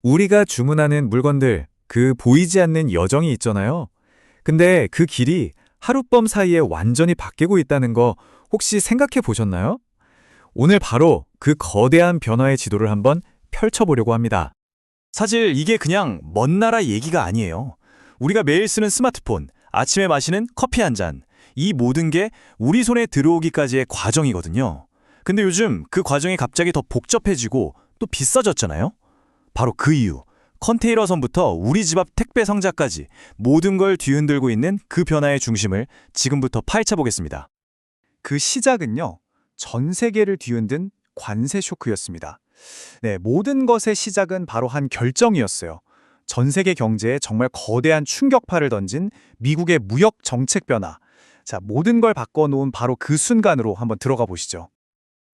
우리가 주문하는 물건들, 그 보이지 않는 여정이 있잖아요. 근데 그 길이 하룻밤 사이에 완전히 바뀌고 있다는 거 혹시 생각해 보셨나요? 오늘 바로 그 거대한 변화의 지도를 한번 펼쳐보려고 합니다. 사실 이게 그냥 먼 나라 얘기가 아니에요. 우리가 매일 쓰는 스마트폰, 아침에 마시는 커피 한 잔, 이 모든 게 우리 손에 들어오기까지의 과정이거든요. 근데 요즘 그 과정이 갑자기 더 복잡해지고 또 비싸졌잖아요. 바로 그 이유, 컨테이너선부터 우리 집 앞 택배 상자까지 모든 걸 뒤흔들고 있는 그 변화의 중심을 지금부터 파헤쳐 보겠습니다. 그 시작은요, 전 세계를 뒤흔든 관세 쇼크였습니다. 네, 모든 것의 시작은 바로 한 결정이었어요. 전 세계 경제에 정말 거대한 충격파를 던진 미국의 무역 정책 변화. 자, 모든 걸 바꿔놓은 바로 그 순간으로 한번 들어가 보시죠.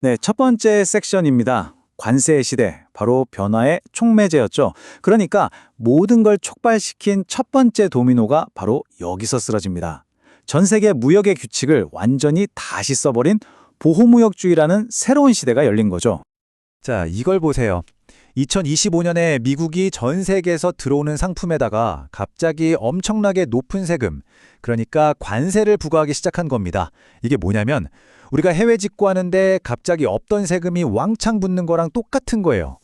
네, 첫 번째 섹션입니다. 관세의 시대, 바로 변화의 촉매제였죠. 그러니까 모든 걸 촉발시킨 첫 번째 도미노가 바로 여기서 쓰러집니다. 전 세계 무역의 규칙을 완전히 다시 써버린 보호무역주의라는 새로운 시대가 열린 거죠. 자, 이걸 보세요. 2025년에 미국이 전 세계에서 들어오는 상품에다가 갑자기 엄청나게 높은 세금, 그러니까 관세를 부과하기 시작한 겁니다. 이게 뭐냐면 우리가 해외 직구하는데 갑자기 없던 세금이 왕창 붙는 거랑 똑같은 거예요.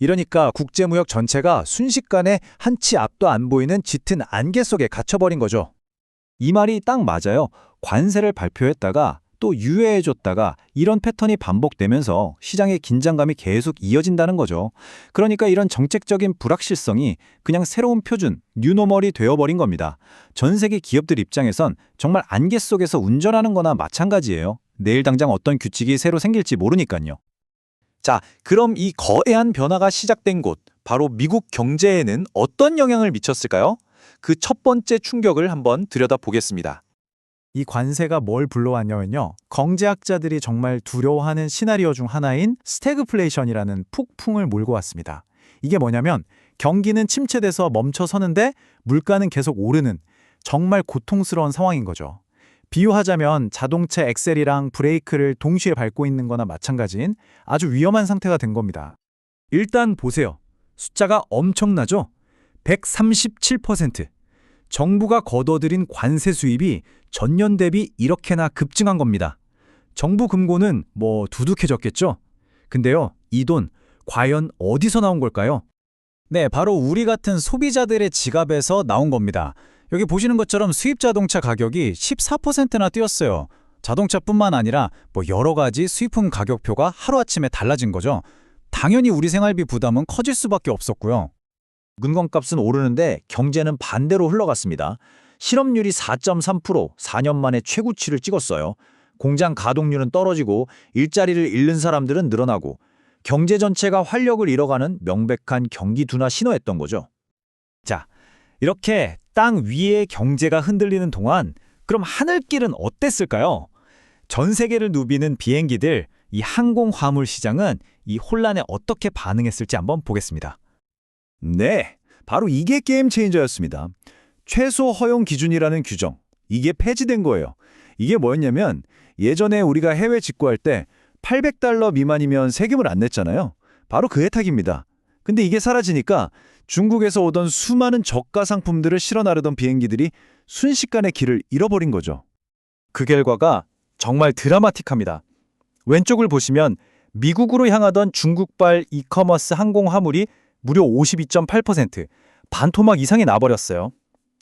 이러니까 국제무역 전체가 순식간에 한 치 앞도 안 보이는 짙은 안개 속에 갇혀버린 거죠. 이 말이 딱 맞아요. 관세를 발표했다가 또 유예해줬다가 이런 패턴이 반복되면서 시장의 긴장감이 계속 이어진다는 거죠. 그러니까 이런 정책적인 불확실성이 그냥 새로운 표준, 뉴노멀이 되어버린 겁니다. 전 세계 기업들 입장에선 정말 안개 속에서 운전하는 거나 마찬가지예요. 내일 당장 어떤 규칙이 새로 생길지 모르니까요. 자, 그럼 이 거대한 변화가 시작된 곳, 바로 미국 경제에는 어떤 영향을 미쳤을까요? 그 첫 번째 충격을 한번 들여다보겠습니다. 이 관세가 뭘 불러왔냐면요. 경제학자들이 정말 두려워하는 시나리오 중 하나인 스태그플레이션이라는 폭풍을 몰고 왔습니다. 이게 뭐냐면 경기는 침체돼서 멈춰서는데 물가는 계속 오르는 정말 고통스러운 상황인 거죠. 비유하자면 자동차 엑셀이랑 브레이크를 동시에 밟고 있는 거나 마찬가지인 아주 위험한 상태가 된 겁니다. 일단 보세요. 숫자가 엄청나죠? 137%. 정부가 걷어들인 관세 수입이 전년 대비 이렇게나 급증한 겁니다. 정부 금고는 뭐 두둑해졌겠죠? 근데요, 이 돈 과연 어디서 나온 걸까요? 네, 바로 우리 같은 소비자들의 지갑에서 나온 겁니다. 여기 보시는 것처럼 수입 자동차 가격이 14%나 뛰었어요. 자동차뿐만 아니라 뭐 여러 가지 수입품 가격표가 하루아침에 달라진 거죠. 당연히 우리 생활비 부담은 커질 수밖에 없었고요. 물건값은 오르는데 경제는 반대로 흘러갔습니다. 실업률이 4.3%, 4년 만에 최고치를 찍었어요. 공장 가동률은 떨어지고 일자리를 잃는 사람들은 늘어나고 경제 전체가 활력을 잃어가는 명백한 경기 둔화 신호였던 거죠. 자, 이렇게 땅 위의 경제가 흔들리는 동안 그럼 하늘길은 어땠을까요? 전 세계를 누비는 비행기들, 이 항공 화물 시장은 이 혼란에 어떻게 반응했을지 한번 보겠습니다. 네, 바로 이게 게임 체인저였습니다. 최소 허용 기준이라는 규정, 이게 폐지된 거예요. 이게 뭐였냐면 예전에 우리가 해외 직구할 때 $800 미만이면 세금을 안 냈잖아요. 바로 그 혜택입니다. 근데 이게 사라지니까 중국에서 오던 수많은 저가 상품들을 실어 나르던 비행기들이 순식간에 길을 잃어버린 거죠. 그 결과가 정말 드라마틱합니다. 왼쪽을 보시면 미국으로 향하던 중국발 이커머스 항공 화물이 무려 52.8%, 반토막 이상이 나버렸어요.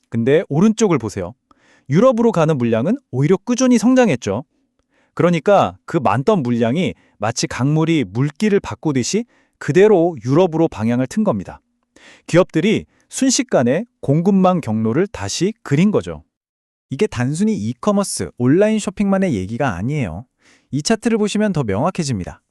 근데 오른쪽을 보세요. 유럽으로 가는 물량은 오히려 꾸준히 성장했죠. 그러니까 그 많던 물량이 마치 강물이 물길을 바꾸듯이 그대로 유럽으로 방향을 튼 겁니다. 기업들이 순식간에 공급망 경로를 다시 그린 거죠. 이게 단순히 이커머스, 온라인 쇼핑만의 얘기가 아니에요. 이 차트를 보시면 더 명확해집니다.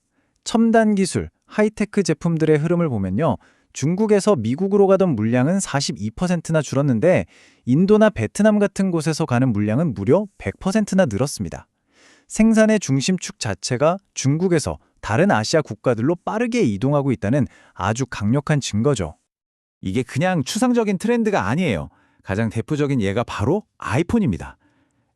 첨단 기술, 하이테크 제품들의 흐름을 보면요. 중국에서 미국으로 가던 물량은 42%나 줄었는데 인도나 베트남 같은 곳에서 가는 물량은 무려 100%나 늘었습니다. 생산의 중심축 자체가 중국에서 다른 아시아 국가들로 빠르게 이동하고 있다는 아주 강력한 증거죠. 이게 그냥 추상적인 트렌드가 아니에요. 가장 대표적인 예가 바로 아이폰입니다.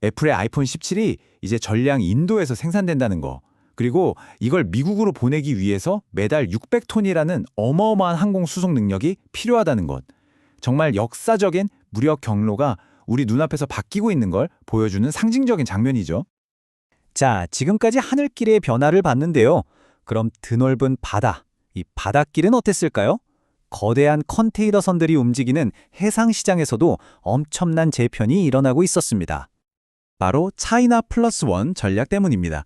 애플의 아이폰 17이 이제 전량 인도에서 생산된다는 거. 그리고 이걸 미국으로 보내기 위해서 매달 600톤이라는 어마어마한 항공 수송 능력이 필요하다는 것. 정말 역사적인 무력 경로가 우리 눈앞에서 바뀌고 있는 걸 보여주는 상징적인 장면이죠. 자, 지금까지 하늘길의 변화를 봤는데요. 그럼 드넓은 바다, 이 바닷길은 어땠을까요? 거대한 컨테이너선들이 움직이는 해상시장에서도 엄청난 재편이 일어나고 있었습니다. 바로 차이나 플러스 원 전략 때문입니다.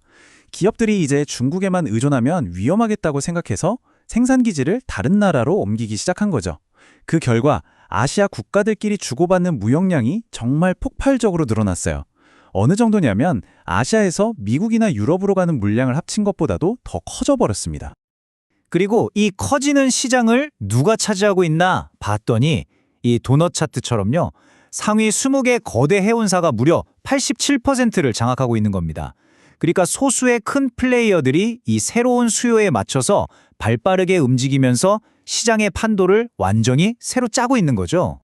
기업들이 이제 중국에만 의존하면 위험하겠다고 생각해서 생산기지를 다른 나라로 옮기기 시작한 거죠. 그 결과 아시아 국가들끼리 주고받는 무역량이 정말 폭발적으로 늘어났어요. 어느 정도냐면 아시아에서 미국이나 유럽으로 가는 물량을 합친 것보다도 더 커져버렸습니다. 그리고 이 커지는 시장을 누가 차지하고 있나 봤더니 이 도넛 차트처럼요. 상위 20개 거대 해운사가 무려 87%를 장악하고 있는 겁니다. 그러니까 소수의 큰 플레이어들이 이 새로운 수요에 맞춰서 발빠르게 움직이면서 시장의 판도를 완전히 새로 짜고 있는 거죠.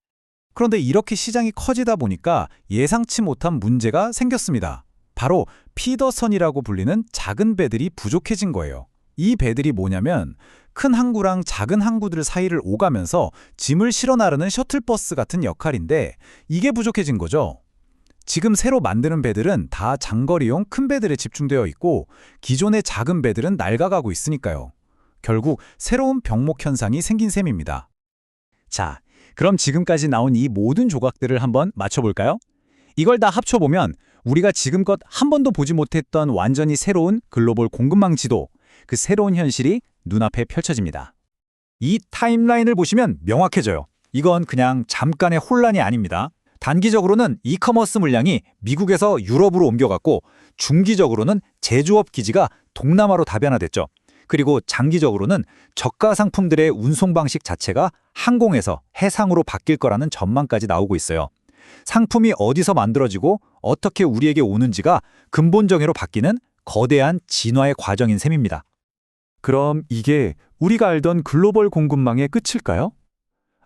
그런데 이렇게 시장이 커지다 보니까 예상치 못한 문제가 생겼습니다. 바로 피더선이라고 불리는 작은 배들이 부족해진 거예요. 이 배들이 뭐냐면 큰 항구랑 작은 항구들 사이를 오가면서 짐을 실어 나르는 셔틀버스 같은 역할인데 이게 부족해진 거죠. 지금 새로 만드는 배들은 다 장거리용 큰 배들에 집중되어 있고 기존의 작은 배들은 낡아가고 있으니까요. 결국 새로운 병목 현상이 생긴 셈입니다. 자, 그럼 지금까지 나온 이 모든 조각들을 한번 맞춰볼까요? 이걸 다 합쳐보면 우리가 지금껏 한 번도 보지 못했던 완전히 새로운 글로벌 공급망 지도, 그 새로운 현실이 눈앞에 펼쳐집니다. 이 타임라인을 보시면 명확해져요. 이건 그냥 잠깐의 혼란이 아닙니다. 단기적으로는 이커머스 물량이 미국에서 유럽으로 옮겨갔고 중기적으로는 제조업 기지가 동남아로 다변화됐죠. 그리고 장기적으로는 저가 상품들의 운송 방식 자체가 항공에서 해상으로 바뀔 거라는 전망까지 나오고 있어요. 상품이 어디서 만들어지고 어떻게 우리에게 오는지가 근본적으로 바뀌는 거대한 진화의 과정인 셈입니다. 그럼 이게 우리가 알던 글로벌 공급망의 끝일까요?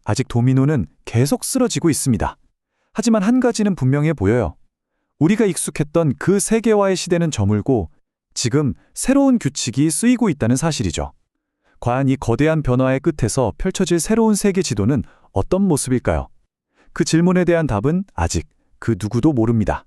아직 도미노는 계속 쓰러지고 있습니다. 하지만 한 가지는 분명해 보여요. 우리가 익숙했던 그 세계화의 시대는 저물고 지금 새로운 규칙이 쓰이고 있다는 사실이죠. 과연 이 거대한 변화의 끝에서 펼쳐질 새로운 세계 지도는 어떤 모습일까요? 그 질문에 대한 답은 아직 그 누구도 모릅니다.